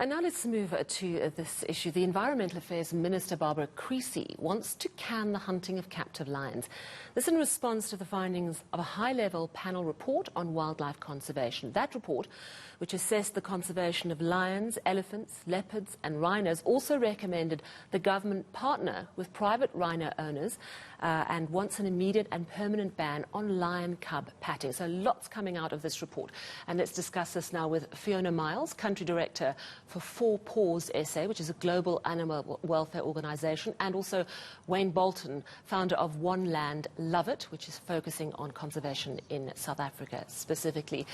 And now let's move to this issue. The Environmental Affairs Minister Barbara Creecy wants to can the hunting of captive lions. This in response to the findings of a high-level panel report on wildlife conservation. That report, which assessed the conservation of lions, elephants, leopards and rhinos, also recommended the government partner with private rhino owners and wants an immediate and permanent ban on lion cub patting. So lots coming out of this report. And let's discuss this now with Fiona Miles, Country Director for Four Paws SA, which is a global animal welfare organisation, and also Wayne Bolton, founder of One Land, Love It, which is focusing on conservation in South Africa specifically.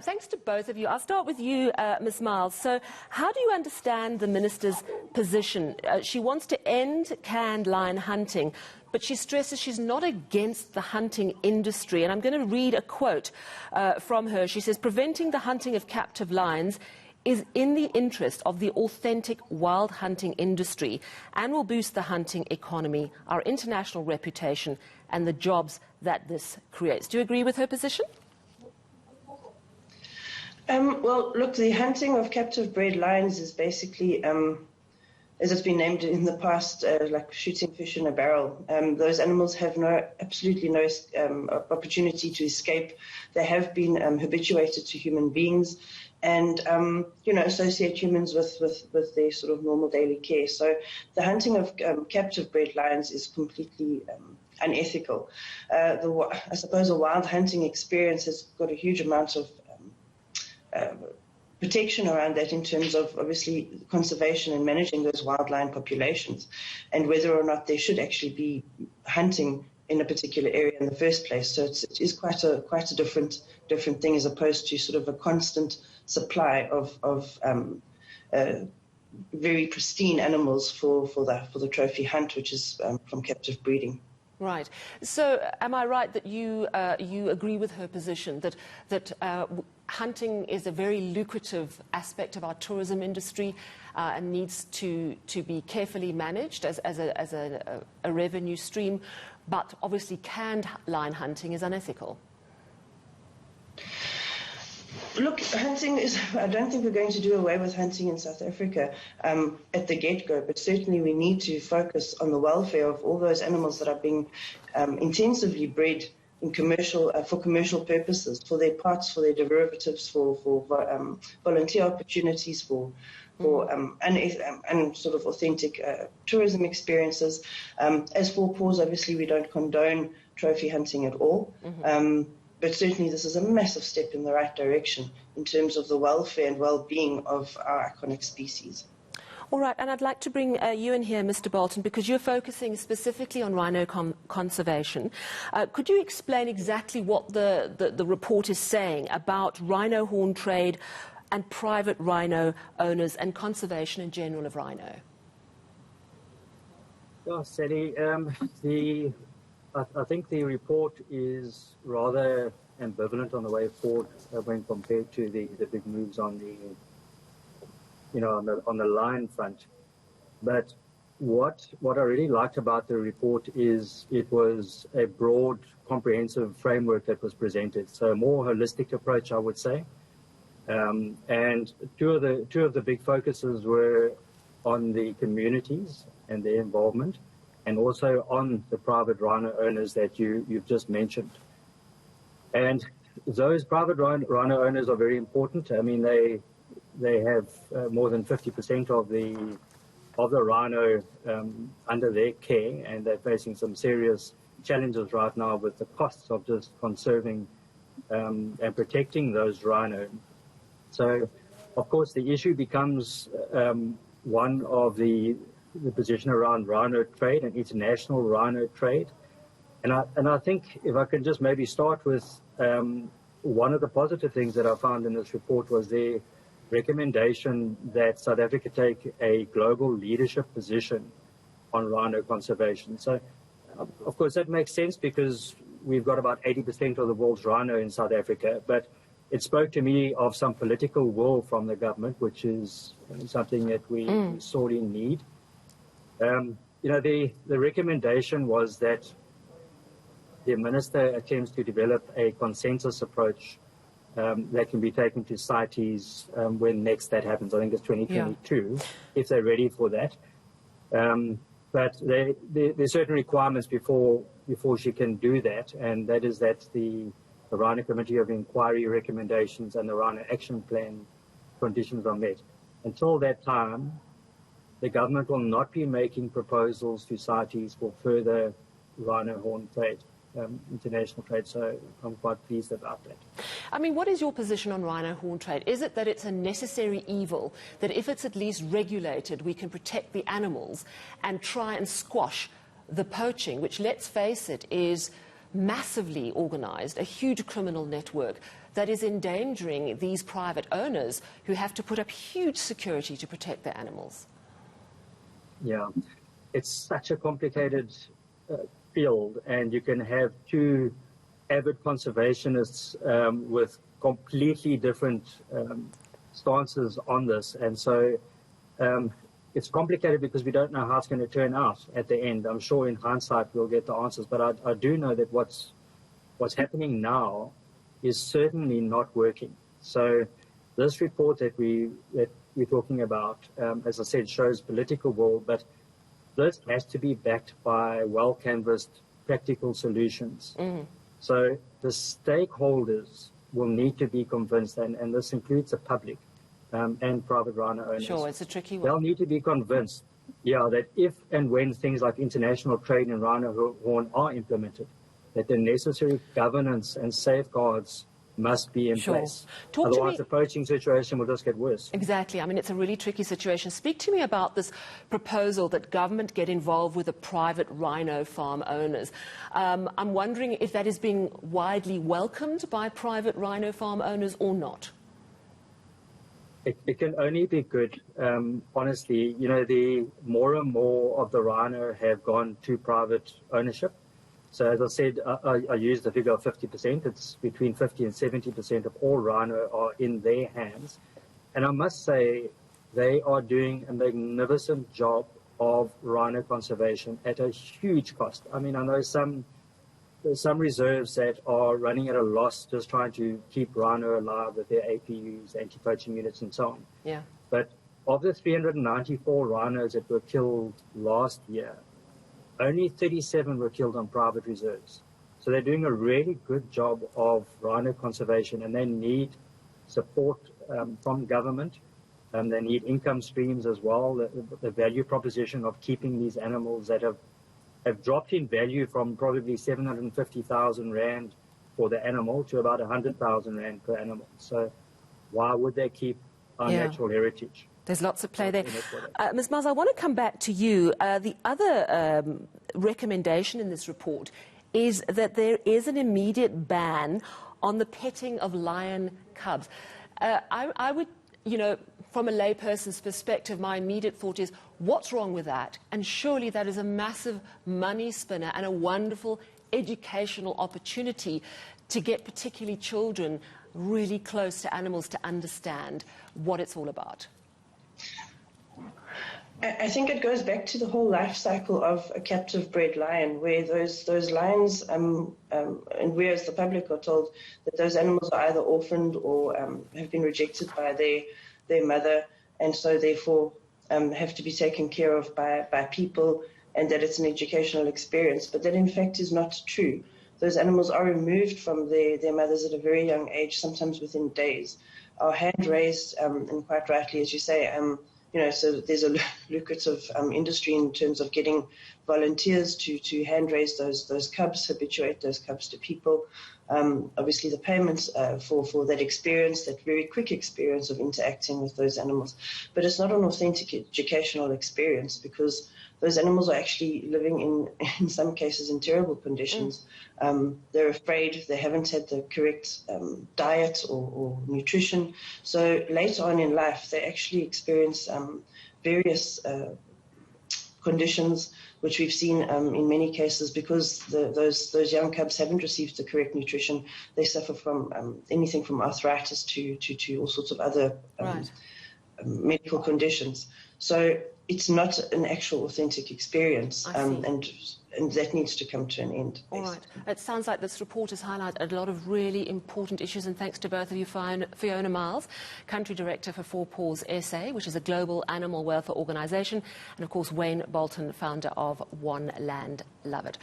Thanks to both of you. I'll start with you, Ms. Miles. So how do you understand the Minister's position? She wants to end canned lion hunting, but she stresses she's not against the hunting industry. And I'm going to read a quote from her. She says, "Preventing the hunting of captive lions is in the interest of the authentic wild hunting industry and will boost the hunting economy, our international reputation and the jobs that this creates." Do you agree with her position? Well, look, the hunting of captive bred lions is basically, as it's been named in the past, like shooting fish in a barrel. Those animals have absolutely no opportunity to escape. They have been habituated to human beings and, associate humans with their sort of normal daily care. So the hunting of captive bred lions is completely unethical. I suppose a wild hunting experience has got a huge amount of protection around that in terms of obviously conservation and managing those wild lion populations and whether or not they should actually be hunting in a particular area in the first place. So it is quite a different thing as opposed to sort of a constant supply of very pristine animals for the trophy hunt, which is from captive breeding. Right. So am I right that you agree with her position that hunting is a very lucrative aspect of our tourism industry and needs to be carefully managed as a revenue stream, but obviously canned lion hunting is unethical? Look, hunting is, I don't think we're going to do away with hunting in South Africa at the get-go, but certainly we need to focus on the welfare of all those animals that are being intensively bred in for commercial purposes, for their parts, for their derivatives, for volunteer opportunities, and sort of authentic tourism experiences. As Four Paws, obviously we don't condone trophy hunting at all. But certainly this is a massive step in the right direction in terms of the welfare and well-being of our iconic species. All right, and I'd like to bring you in here, Mr. Bolton, because you're focusing specifically on rhino conservation. Could you explain exactly what the report is saying about rhino horn trade and private rhino owners and conservation in general of rhino? Yeah, Sally, I think the report is rather ambivalent on the way forward when compared to the big moves on the lion front. But what I really liked about the report is it was a broad, comprehensive framework that was presented. So a more holistic approach, I would say. And two of the big focuses were on the communities and their involvement, and also on the private rhino owners that you've just mentioned. And those private rhino owners are very important. I mean, they have more than 50% of the rhino under their care, and they're facing some serious challenges right now with the costs of just conserving and protecting those rhino. So, of course, the issue becomes one of the position around rhino trade and international rhino trade. And I think if I can just maybe start with one of the positive things that I found in this report was the recommendation that South Africa take a global leadership position on rhino conservation. So, of course, that makes sense because we've got about 80% of the world's rhino in South Africa, but it spoke to me of some political will from the government, which is something that we sorely need. The recommendation was that the minister attempts to develop a consensus approach that can be taken to CITES when next that happens. I think it's 2022, if they're ready for that. But there's certain requirements before she can do that, and that is that the Rhino Committee of Inquiry recommendations and the Rhino Action Plan conditions are met. Until that time, the government will not be making proposals to CITES for further rhino horn trade, international trade, so I'm quite pleased about that. I mean, what is your position on rhino horn trade? Is it that it's a necessary evil, that if it's at least regulated, we can protect the animals and try and squash the poaching, which, let's face it, is massively organised, a huge criminal network that is endangering these private owners who have to put up huge security to protect their animals? Yeah, it's such a complicated field, and you can have two avid conservationists with completely different stances on this, and so it's complicated because we don't know how it's going to turn out at the end. I'm sure in hindsight we'll get the answers, but I do know that what's happening now is certainly not working. So this report that we're talking about, as I said, shows political will, but this has to be backed by well-canvassed practical solutions. So the stakeholders will need to be convinced, and this includes the public and private rhino owners. Sure, it's a tricky one. They'll need to be convinced, that if and when things like international trade in rhino horn are implemented, that the necessary governance and safeguards must be in place. Otherwise, the poaching situation will just get worse. Exactly. I mean, it's a really tricky situation. Speak to me about this proposal that government get involved with the private rhino farm owners. I'm wondering if that is being widely welcomed by private rhino farm owners or not. It can only be good. Honestly, the more and more of the rhino have gone to private ownership. So as I said, I used the figure of 50%. It's between 50 and 70% of all rhino are in their hands. And I must say, they are doing a magnificent job of rhino conservation at a huge cost. I mean, I know there's some reserves that are running at a loss just trying to keep rhino alive with their APUs, anti-poaching units, and so on. Yeah. But of the 394 rhinos that were killed last year, only 37 were killed on private reserves. So they're doing a really good job of rhino conservation, and they need support from government. They need income streams as well. The value proposition of keeping these animals that have dropped in value from probably 750,000 Rand for the animal to about 100,000 Rand per animal. So why would they keep our natural heritage? There's lots of play there. Ms. Miles, I want to come back to you. The other recommendation in this report is that there is an immediate ban on the petting of lion cubs. I would, from a layperson's perspective, my immediate thought is, what's wrong with that? And surely that is a massive money spinner and a wonderful educational opportunity to get particularly children really close to animals to understand what it's all about. I think it goes back to the whole life cycle of a captive bred lion, where those lions, and we as the public are told that those animals are either orphaned or have been rejected by their mother, and so therefore have to be taken care of by people, and that it's an educational experience. But that in fact is not true. Those animals are removed from their mothers at a very young age, sometimes within days, are hand-raised, and quite rightly, as you say, so there's a lucrative industry in terms of getting volunteers to hand raise those cubs, habituate those cubs to people. Obviously, the payments for that experience, that very quick experience of interacting with those animals. But it's not an authentic educational experience, because those animals are actually living in some cases in terrible conditions. They're afraid, they haven't had the correct diet or nutrition. So later on in life, they actually experience various conditions, which we've seen in many cases, because those young cubs haven't received the correct nutrition. They suffer from anything from arthritis to all sorts of other medical conditions. So it's not an actual authentic experience, and that needs to come to an end. All right. It sounds like this report has highlighted a lot of really important issues, and thanks to both of you, Fiona Miles, Country Director for Four Paws SA, which is a global animal welfare organisation, and of course Wayne Bolton, founder of One Land Love It.